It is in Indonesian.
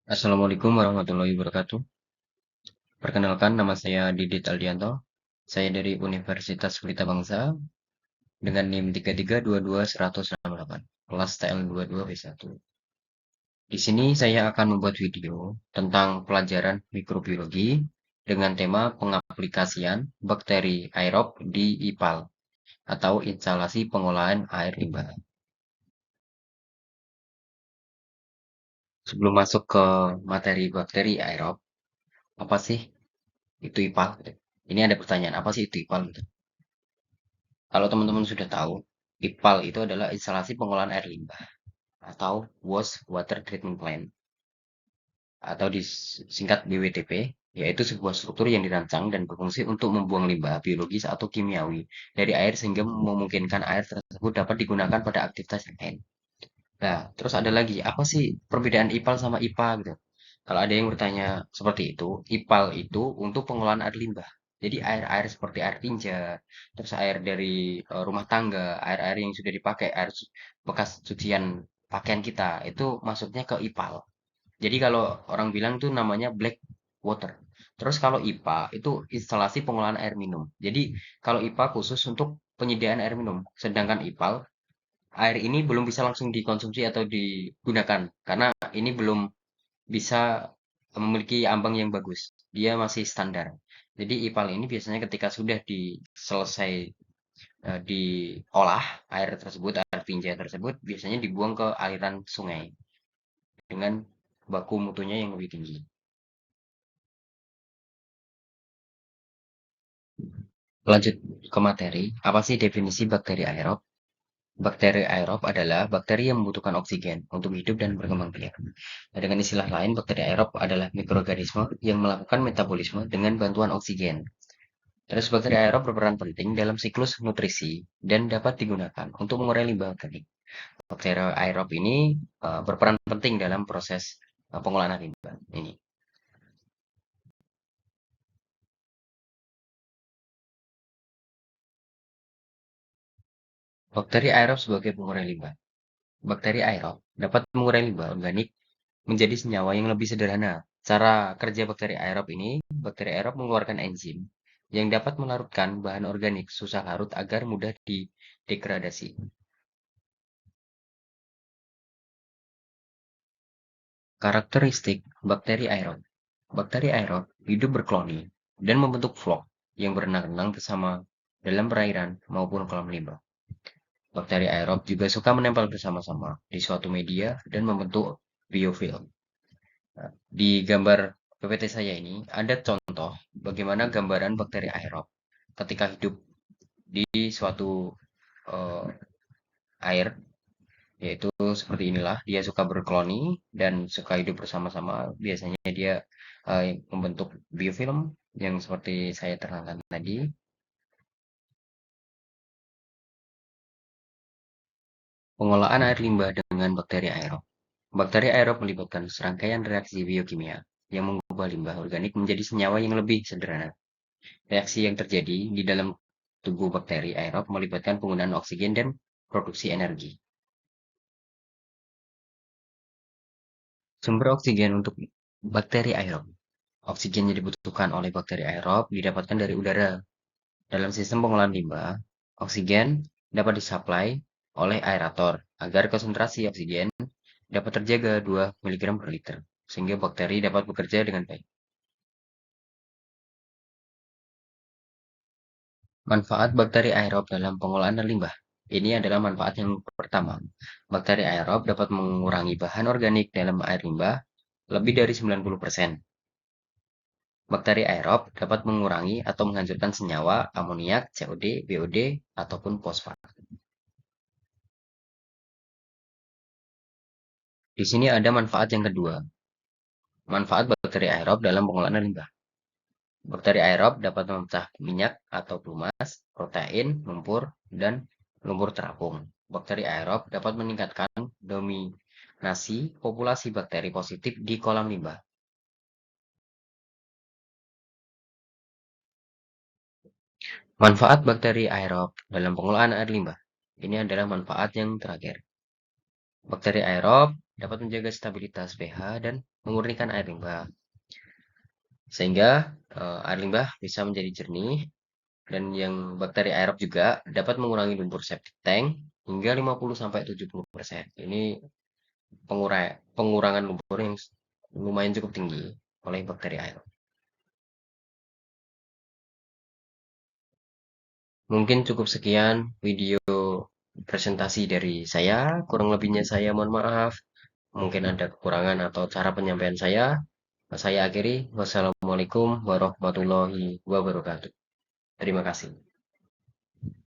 Assalamualaikum warahmatullahi wabarakatuh. Perkenalkan, nama saya Didit Aldianto. Saya dari Universitas Pelita Bangsa dengan NIM 33221068, kelas TL22B1. Di sini saya akan membuat video tentang pelajaran mikrobiologi dengan tema pengaplikasian bakteri aerob di IPAL atau instalasi pengolahan air limbah. Sebelum masuk ke materi bakteri aerob, apa sih itu IPAL? Ini ada pertanyaan, apa sih itu IPAL? Kalau teman-teman sudah tahu, IPAL itu adalah instalasi pengolahan air limbah atau waste water treatment plant atau disingkat BWTP, yaitu sebuah struktur yang dirancang dan berfungsi untuk membuang limbah biologis atau kimiawi dari air sehingga memungkinkan air tersebut dapat digunakan pada aktivitas yang lain. Nah, terus ada lagi, apa sih perbedaan IPAL sama IPA gitu? Kalau ada yang bertanya seperti itu, IPAL itu untuk pengolahan air limbah. Jadi air-air seperti air tinja, terus air dari rumah tangga, air-air yang sudah dipakai, bekas cucian pakaian kita, itu masuknya ke IPAL. Jadi kalau orang bilang tuh namanya black water. Terus kalau IPA itu instalasi pengolahan air minum. Jadi kalau IPA khusus untuk penyediaan air minum, sedangkan IPAL air ini belum bisa langsung dikonsumsi atau digunakan karena ini belum bisa memiliki ambang yang bagus. Dia masih standar. Jadi IPAL ini biasanya ketika sudah selesai diolah air tersebut, air tinja tersebut biasanya dibuang ke aliran sungai dengan baku mutunya yang lebih tinggi. Lanjut ke materi, apa sih definisi bakteri aerob? Bakteri aerob adalah bakteri yang membutuhkan oksigen untuk hidup dan berkembang biak. Nah, dengan istilah lain, bakteri aerob adalah mikroorganisme yang melakukan metabolisme dengan bantuan oksigen. Terus bakteri aerob berperan penting dalam siklus nutrisi dan dapat digunakan untuk mengurai limbah organik. Bakteri aerob ini berperan penting dalam proses pengolahan limbah ini. Bakteri aerob sebagai pengurai limbah. Bakteri aerob dapat mengurai limbah organik menjadi senyawa yang lebih sederhana. Cara kerja bakteri aerob ini, bakteri aerob mengeluarkan enzim yang dapat melarutkan bahan organik susah larut agar mudah didegradasi. Karakteristik bakteri aerob. Bakteri aerob hidup berkoloni dan membentuk flock yang berenang-renang bersama dalam perairan maupun kolam limbah. Bakteri aerob juga suka menempel bersama-sama di suatu media dan membentuk biofilm. Nah, di gambar PPT saya ini ada contoh bagaimana gambaran bakteri aerob ketika hidup di suatu eh, air, yaitu seperti inilah. Dia suka berkoloni dan suka hidup bersama-sama. Biasanya dia membentuk biofilm yang seperti saya terangkan tadi. Pengolahan air limbah dengan bakteri aerob. Bakteri aerob melibatkan serangkaian reaksi biokimia yang mengubah limbah organik menjadi senyawa yang lebih sederhana. Reaksi yang terjadi di dalam tubuh bakteri aerob melibatkan penggunaan oksigen dan produksi energi. Sumber oksigen untuk bakteri aerob. Oksigen yang dibutuhkan oleh bakteri aerob didapatkan dari udara. Dalam sistem pengolahan limbah, oksigen dapat disuplai oleh aerator agar konsentrasi oksigen dapat terjaga 2 mg per liter, sehingga bakteri dapat bekerja dengan baik. Manfaat bakteri aerob dalam pengolahan limbah. Ini adalah manfaat yang pertama. Bakteri aerob dapat mengurangi bahan organik dalam air limbah lebih dari 90%. Bakteri aerob dapat mengurangi atau menghancurkan senyawa amoniak, COD, BOD, ataupun fosfat. Di sini ada manfaat yang kedua. Manfaat bakteri aerob dalam pengolahan limbah. Bakteri aerob dapat memecah minyak atau pelumas, protein, lumpur, dan lumpur terapung. Bakteri aerob dapat meningkatkan dominasi populasi bakteri positif di kolam limbah. Manfaat bakteri aerob dalam pengolahan air limbah. Ini adalah manfaat yang terakhir. Bakteri aerob dapat menjaga stabilitas pH dan memurnikan air limbah. Sehingga air limbah bisa menjadi jernih dan yang bakteri aerob juga dapat mengurangi lumpur septic tank hingga 50-70%. Ini pengurangan lumpur yang lumayan cukup tinggi oleh bakteri aerob. Mungkin cukup sekian video presentasi dari saya. Kurang lebihnya saya mohon maaf. Mungkin ada kekurangan atau cara penyampaian saya. Saya akhiri. Wassalamualaikum warahmatullahi wabarakatuh. Terima kasih.